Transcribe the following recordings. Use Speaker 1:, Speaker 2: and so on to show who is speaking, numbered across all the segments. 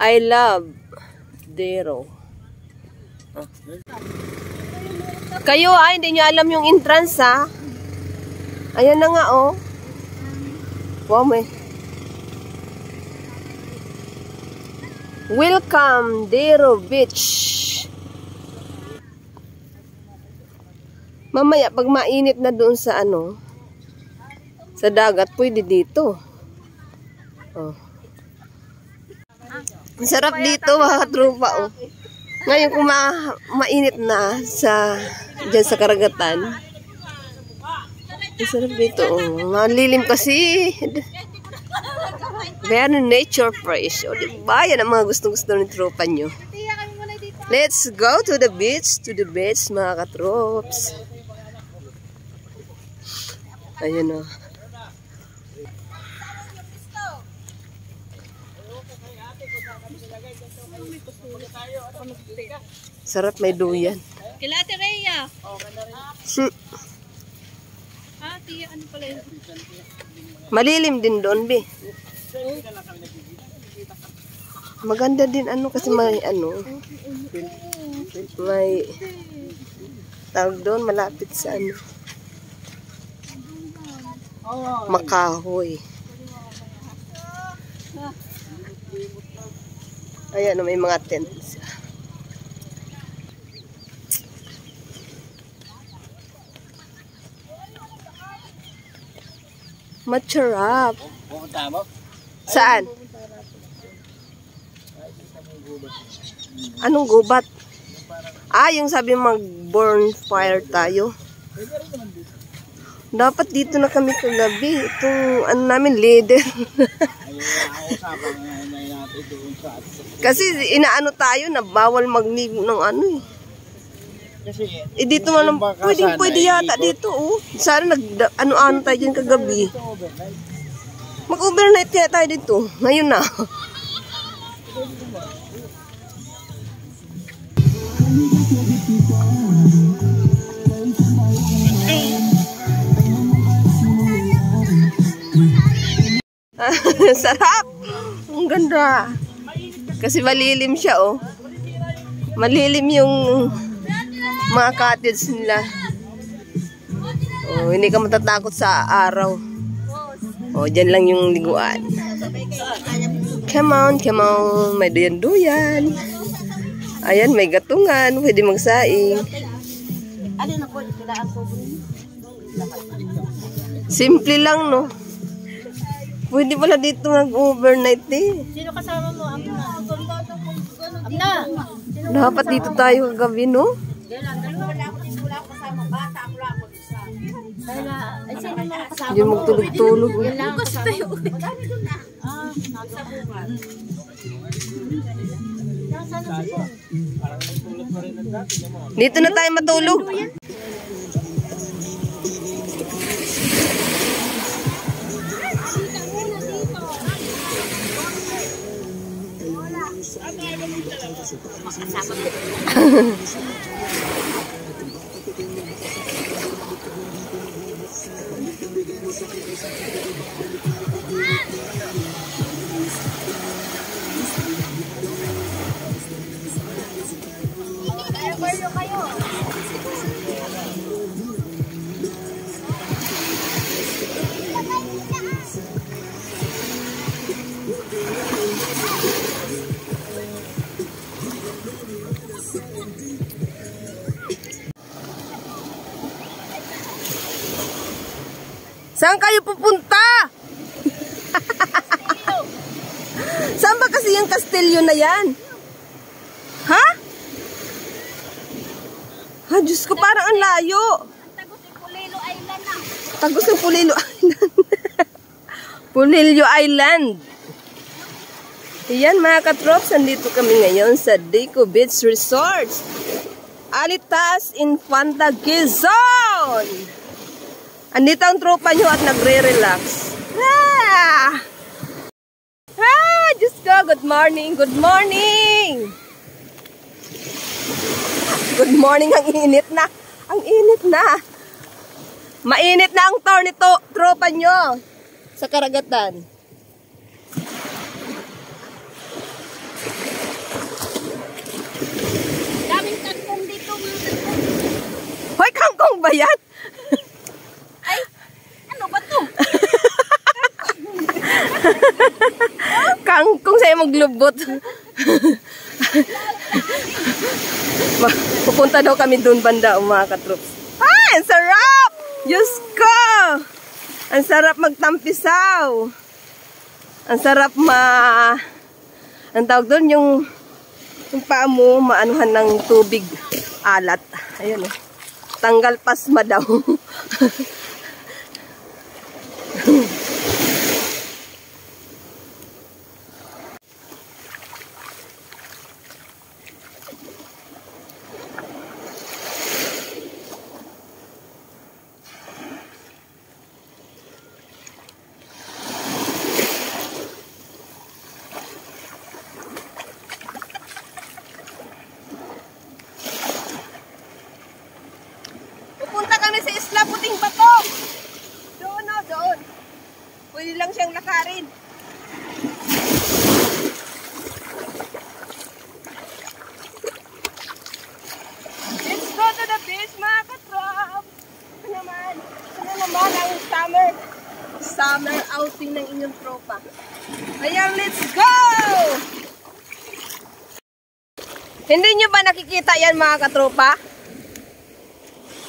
Speaker 1: I love Dero. Kayo hindi nyo alam yung entrance ha. Ayan na nga oh. Wow may. Welcome Dero Beach. Mamaya pag mainit na doon sa ano, sa dagat, pwede dito. Oh. Ang sarap dito mga katropa oh. Ngayon kung mainit na sa dyan sa karagatan. Ang sarap dito oh. Malilim kasi. Very nature fresh. O diba? Yan ang mga gustong-gusto ng tropa nyo. Let's go to the beach. To the beach mga katrops. Ayan o. Sarap may duyan.
Speaker 2: Kilate Rhea. Tiya, ano pala yun?
Speaker 1: Malilim din doon, be. Maganda din ano kasi may ano. May tawag doon malapit sa ano. Makahoy. Ayan, may mga tents. Macharap. Saan? Anong gubat? Yung sabi mag-burn fire tayo. Dapat dito na kami kagabi. Itong ano namin, leader. Kasi inaano tayo na bawal mag-nig ng ano eh. Dito man pwede yata dito oh. Sana ano-ano tayo dyan kagabi. Mag-overnight kaya tayo dito. Ngayon na. Sarap. Ang ganda. Kasi malilim siya oh. Malilim yung mga cottage nila. Oh, hindi ka matatakot sa araw. Oh, dyan lang yung liguan. Come on, come on. May duyan-duyan. Ayan, may gatungan. Pwede magsaing. Simple lang, no? Pwede pala dito mag-overnight eh.
Speaker 2: Sino kasama mo? Amna.
Speaker 1: Dapat dito tayo kagabi, no? Diyan magtulog-tulog. Dito na tayo matulog. Saan kayo pupunta? Saan ba kasi yung kastilyo na yan? Ha? Ha, Diyos ko, parang ang layo.
Speaker 2: Tagos ng Pulilo Island na.
Speaker 1: Tagos ng Pulilo Island. Pulilo Island. Ayan mga katrops, nandito kami ngayon sa Deco Beach Resort. Alitas Infanta Quezon. Andito ang tropa nyo at nagre-relax. Diyos ko, good morning, good morning. Good morning, ang init na. Ang init na. Mainit na ang tour nito, tropa nyo. Sa karagatan. ba yan?
Speaker 2: Ano ba to?
Speaker 1: Kangkong sa'yo maglubot. Pupunta daw kami doon banda, mga katrops. Ay, ang sarap! Diyos ko! Ang sarap magtampisaw. Ang sarap ang tawag doon, yung paa mo, maanuhan ng tubig alat. Ayun oh. Tanggal pasma daw. Pupunta kami sa Isla Puting Bato. Doon o, doon. Pwede lang siyang lakarin. Let's go to the beach, mga katrop. Ito naman ang summer outing ng inyong tropa. Ayan, let's go! Hindi nyo ba nakikita yan, mga katropa?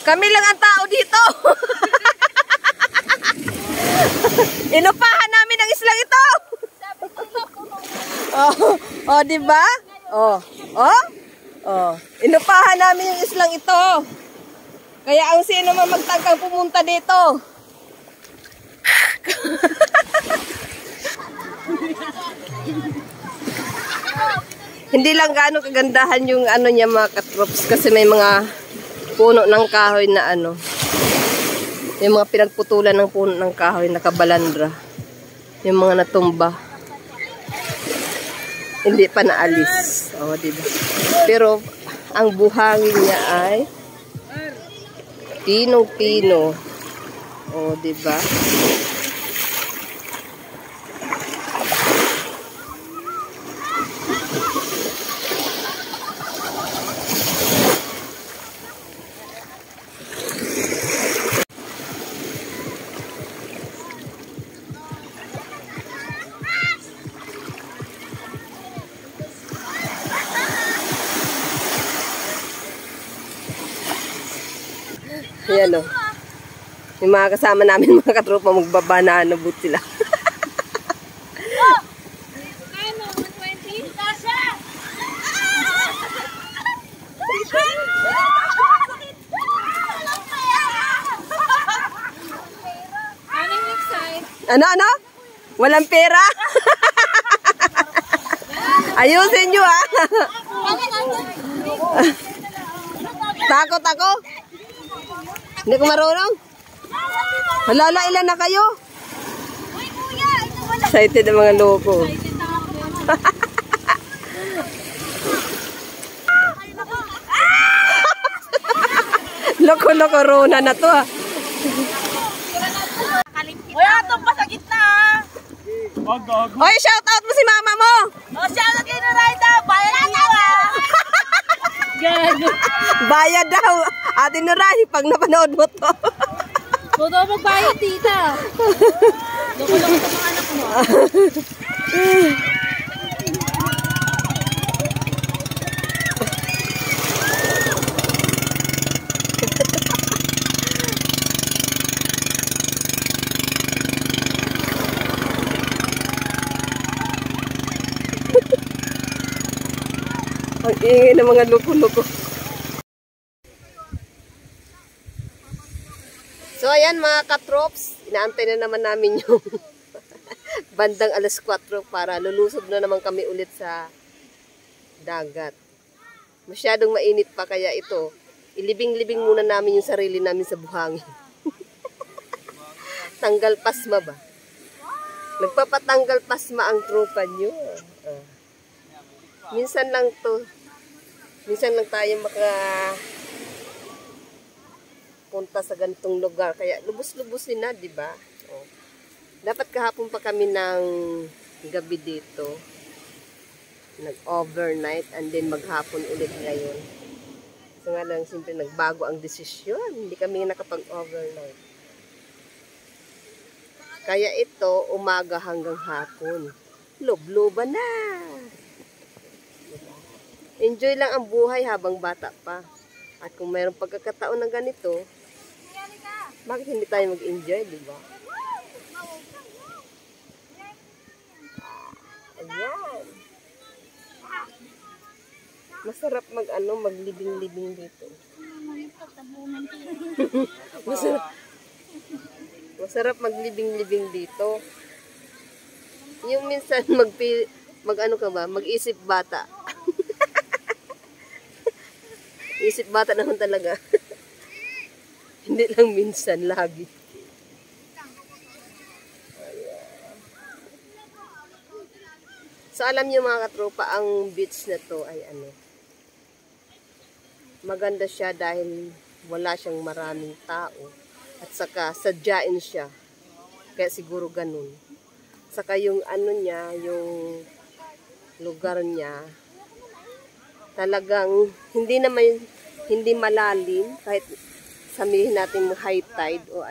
Speaker 1: Kami lang ang tao dito. Inupahan namin ang islang ito. Oh, di ba? Inupahan namin yung islang ito. Kaya ang sino man magtangkang pumunta dito. Hindi lang gaano kagandahan yung ano niya, mga katrops, kasi may mga puno ng kahoy na ano. Yung mga pinagputulan ng puno ng kahoy na kabalandra. Yung mga natumba. Hindi pa naalis. Oh, diba? Pero ang buhangin niya ay pinong-pino. Oh, diba? Ayan o. Yung mga kasama namin, mga katropa, magbabanana boat sila.
Speaker 2: Ano? 120? Tasha! Anong next side?
Speaker 1: Ano? Walang pera? Ayusin nyo ha. Takot ako. Hindi ko marunong. Halala, ilan na kayo? Excited ang mga loko. Loko-loko rona na to ha.
Speaker 2: Wala itong pa sa gitna.
Speaker 1: Oy, shout out mo si mama mo.
Speaker 2: O, shout out kayo na Raida. Bayan niyo ah. Gago.
Speaker 1: Bayad daw. Ate Nurahi, pag napanood mo to.
Speaker 2: Totoo magbayad, tita. Loko-loko sa mga anak mo.
Speaker 1: Ang ingay ng mga loko-loko. So ayan mga katrops, inaantay na naman namin yung bandang alas 4 para lulusog na naman kami ulit sa dagat. Masyadong mainit pa kaya ito, ilibing-libing muna namin yung sarili namin sa buhangin. Tanggal pasma ba? Nagpapatanggal pasma ang tropa nyo. Minsan lang tayo punta sa ganitong lugar. Kaya lubos-lubosin na, di ba? Oh. Dapat kahapon pa kami ng gabi dito. Nag-overnight and then maghapon ulit ngayon. So nga lang, simple nagbago ang desisyon. Hindi kami nakapag-overnight. Kaya ito, umaga hanggang hapon. Lubluban na! Enjoy lang ang buhay habang bata pa. At kung mayroong pagkakataon na ganito, bakit hindi tayo mag-enjoy, di ba? Ayan. Masarap maglibing-libing dito. Masarap maglibing-libing dito. Yung minsan mag-isip bata. Isip bata naman talaga. Hindi lang minsan, lagi. So alam niyo mga katropa, ang beach na to ay maganda siya dahil wala siyang maraming tao. At saka sadyain siya. Kaya siguro ganun. Saka yung yung lugar niya, talagang hindi malalim, kahit sabihin natin mo high tide o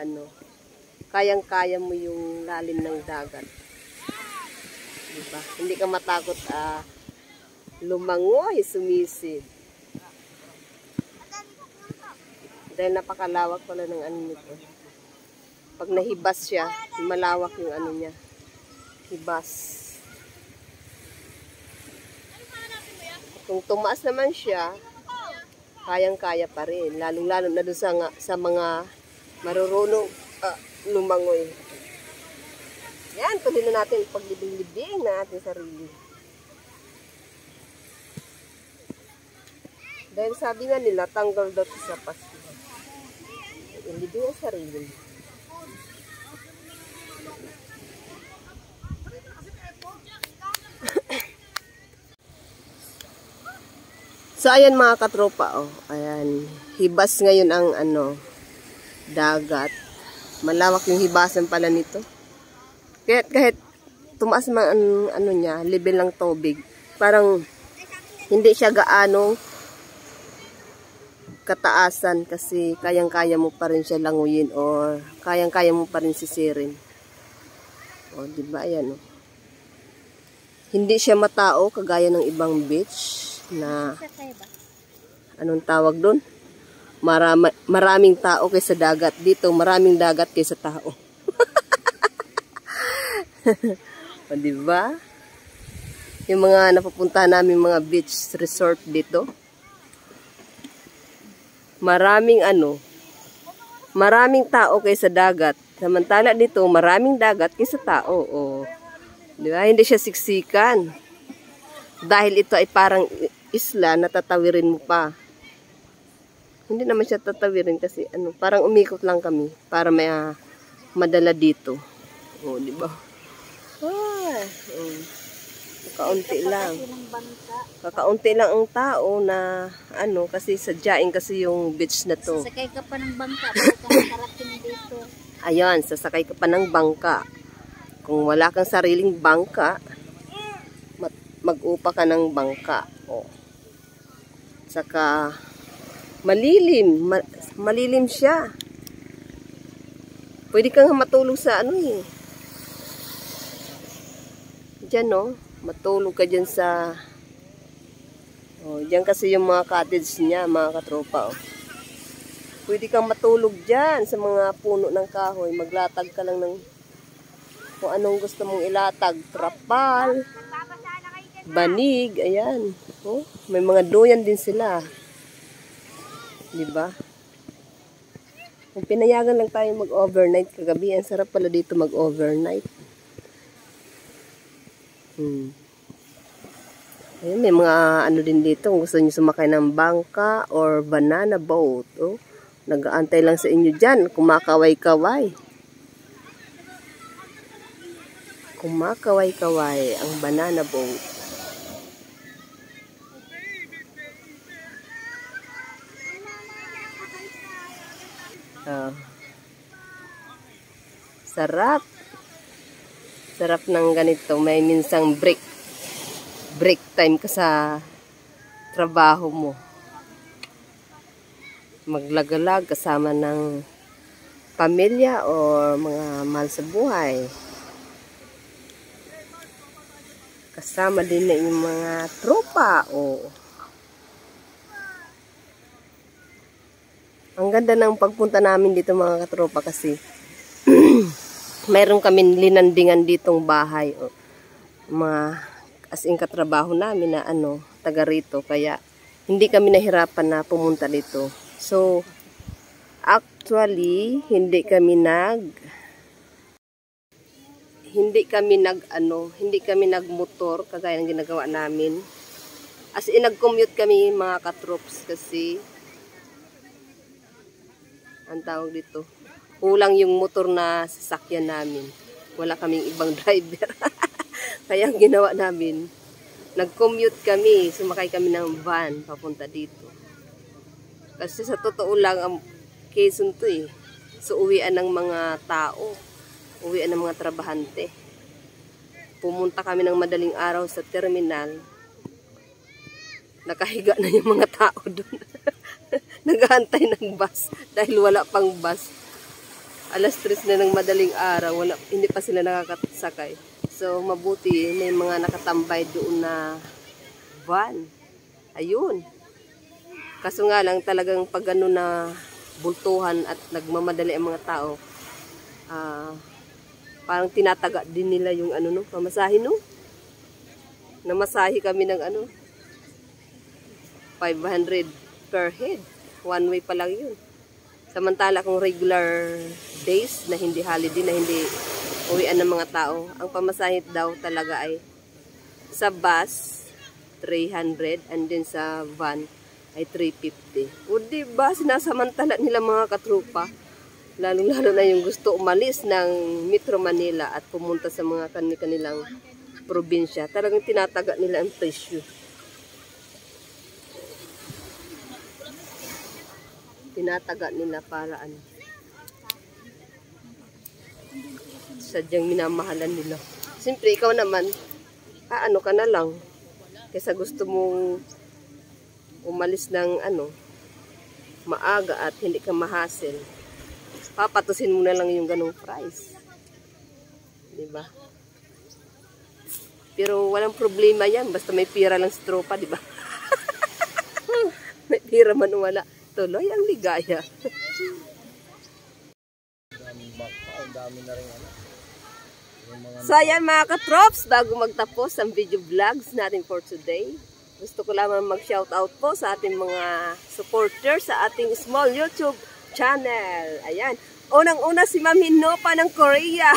Speaker 1: kayang-kaya mo yung lalim ng dagat. Diba? Hindi ka matakot lumangoy, sumisid. Dahil napakalawak pala ng nito. Pag nahibas siya, malawak yung niya. Hibas. Kung tumaas naman siya, kayang-kaya pa rin. Lalong-lalo na doon sa mga marurunong lumangoy. Yan, tuloy na natin paglibing-libing na ating sarili. Dahil sabi nga nila, tanggal daw sa pasko. Ilibing ang sarili. So, ayan mga katropa, ayan. Hibas ngayon ang dagat. Malawak yung hibasan pala nito. Kahit tumaas man niya, level ng tubig. Parang hindi siya gaano kataasan kasi kayang-kaya mo pa rin siya languyin or kayang-kaya mo pa rin sisirin. Diba? Ayan, Hindi siya matao kagaya ng ibang beach na anong tawag doon? Maraming tao kaysa dagat. Dito, maraming dagat kaysa tao. Diba? Yung mga napupuntahan namin mga beach resort dito. Maraming tao kaysa dagat. Samantala dito, maraming dagat kaysa tao. Diba? Hindi siya siksikan. Dahil ito ay parang isla na tatawirin mo pa. Hindi naman siya tatawirin kasi parang umikot lang kami para may madala dito. Di ba? Kakaunti lang. Kakaunti lang ang tao na kasi sadyain kasi yung beach na to.
Speaker 2: Sasakay ka pa ng bangka para makarating dito.
Speaker 1: Ayan, sasakay ka pa ng bangka. Kung wala kang sariling bangka, mag-upa ka ng bangka. Saka malilim. Malilim siya. Pwede kang matulog sa Diyan, matulog ka dyan sa diyan kasi yung mga cottage niya, mga katropa. Pwede kang matulog dyan sa mga puno ng kahoy. Maglatag ka lang ng kung anong gusto mong ilatag. Trapal, banig, ayan. May mga duyan din sila. Diba? Kung pinayagan lang tayo mag-overnight kagabi, ang sarap pala dito mag-overnight. Ayun, may mga din dito. Kung gusto nyo sumakay ng bangka or banana boat. Nag-aantay lang sa inyo dyan. Kumakaway-kaway. Kumakaway-kaway ang banana boat. Sarap. Sarap ng ganito. May minsang break time ka sa trabaho mo. maglagalag kasama ng pamilya o mga mahal sa buhay. Kasama din na yung mga tropa o ang ganda ng pagpunta namin dito mga katropa kasi mayroon kami linandingan ditong bahay o mga as in katrabaho namin na taga rito kaya hindi kami nahirapan na pumunta dito. So actually hindi kami nagmotor kagaya ng ginagawa namin. As in nag-commute kami mga katrops kasi ang tawag dito, kulang yung motor na sasakyan namin. Wala kaming ibang driver. Kaya ang ginawa namin, nag-commute kami, sumakay kami ng van papunta dito. Kasi sa totoo lang, ang Quezon to eh. So uwian ng mga tao, uwian ng mga trabahante. Pumunta kami ng madaling araw sa terminal. Nakahiga na yung mga tao doon. Naghahantay ng bus dahil wala pang bus. Alas 3 na ng madaling araw, hindi pa sila nakakasakay. So mabuti may mga nakatambay doon na van. Ayun. Kaso nga lang talagang pag na bultuhan at nagmamadali ang mga tao, parang tinataga din nila yung pamasahe namasahe kami ng 500 per head. One way pa lang yun. Samantala kung regular days na hindi holiday, na hindi uwian ng mga tao, ang pamasahe daw talaga ay sa bus 300 and then sa van ay 350. O diba, sinasamantala nila mga katrupa. Lalo-lalo na yung gusto umalis ng Metro Manila at pumunta sa mga kanilang probinsya. Talagang tinataga nila ang presyo. Tinataga nila para sadyang minamahalan nila. Siyempre, ikaw naman, ka na lang. Kaysa gusto mong umalis ng maaga at hindi ka mahassle. Papatusin mo na lang yung ganong price. Diba? Pero walang problema yan. Basta may pira lang sa tropa, diba? May pira man o wala. Tuloy ang ligaya. So ayan mga katrops, bago magtapos ang video vlogs natin for today, gusto ko lamang mag-shoutout po sa ating mga supporters sa ating small YouTube channel. Ayan. Unang-una si Ma'am Hinopa ng Korea.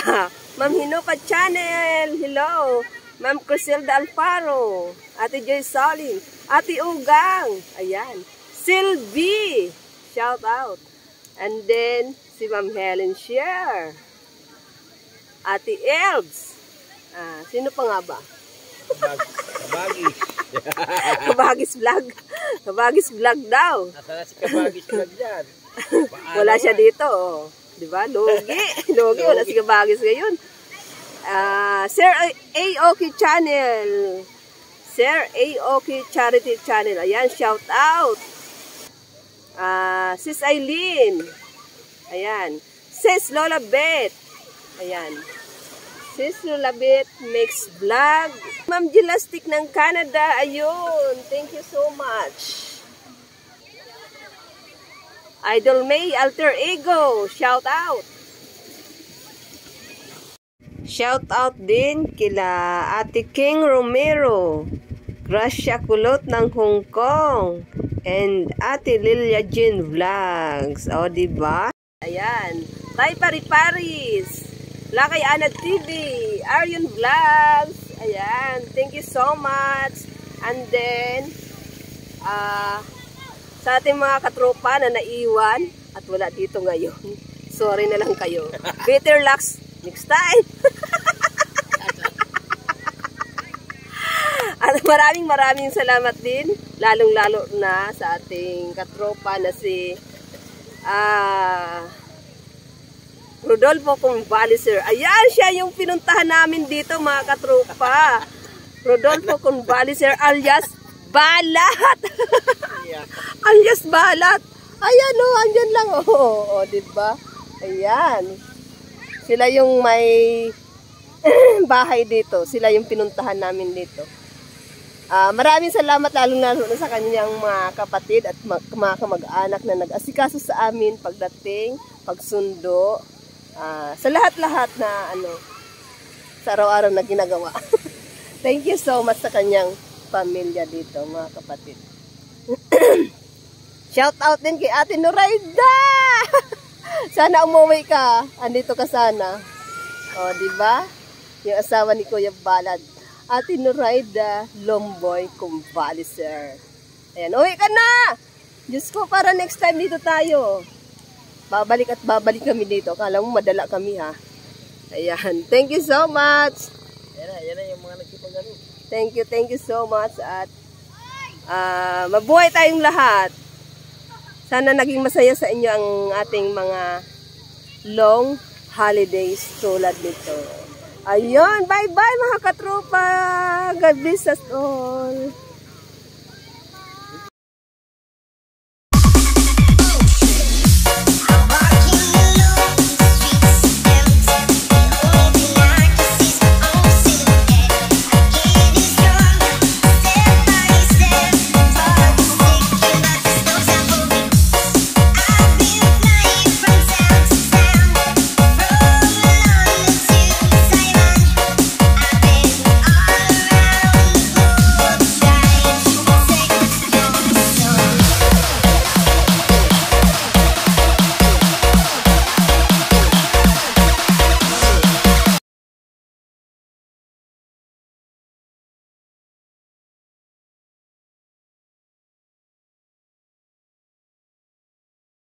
Speaker 1: Ma'am Hinopa channel. Hello. Ma'am Criselda Alfaro. Ate Joy Salim. Ate Ugang. Ayan. Sylvie, shout out. And then, si Ma'am Helen Share. Ate Elbs. Sino pa nga ba?
Speaker 3: Kabagis.
Speaker 1: Kabagis vlog. Kabagis vlog daw.
Speaker 3: Nasaan si Kabagis vlog dyan?
Speaker 1: Wala siya dito. Oh. Diba? Logi. Logi. Wala si Kabagis ngayon. Sir Aoki Channel. Sir Aoki Charity Channel. Ayan, shout out. Sis Aileen. Ayan. Sis Lola Bet. Ayan. Sis Lola Bet makes vlog. Ma'am Gilastic ng Canada. Ayun. Thank you so much. Idol May Alter Ego. Shout out. Shout out din kila Ate King Romero. Gracia Kulot ng Hong Kong. And Ate Lilia Jean Vlogs. O, diba? Ayan. Tay Pari-Paris. Lakay Ana TV. Arion Vlogs. Ayan. Thank you so much. And then, sa ating mga katropa na naiwan at wala dito ngayon, sorry na lang kayo. Better luck next time. At maraming salamat din, lalong-lalo na sa ating katropa na si Rodolfo Convaliser. Ayan, siya yung pinuntahan namin dito mga katropa. Rodolfo Convaliser alias Balat. Alias Balat. Ayan o, andyan lang. O, diba? Ayan. Sila yung may bahay dito. Sila yung pinuntahan namin dito. Maraming salamat lalo sa kanyang mga kapatid at mga kamag-anak na nag-asikaso sa amin pagdating, pagsundo, sa lahat-lahat na sa araw-araw na ginagawa. Thank you so much sa kanyang pamilya dito, mga kapatid. Shout out din kay Ate Noraida! Sana umuwi ka. Andito ka sana. O, diba? Yung asawa ni Kuya Balad. Ate Noraida Lomboy Convaliser. Ayan, uwi ka na! Diyos ko, para next time dito tayo. Babalik at babalik kami dito. Kala mo madala kami ha. Ayan, thank you so much.
Speaker 3: Yan na yung mga nagsipagano.
Speaker 1: Thank you so much. At mabuhay tayong lahat. Sana naging masaya sa inyo ang ating mga long holidays tulad nito. Ayun, bye-bye mga katropa. God bless us all.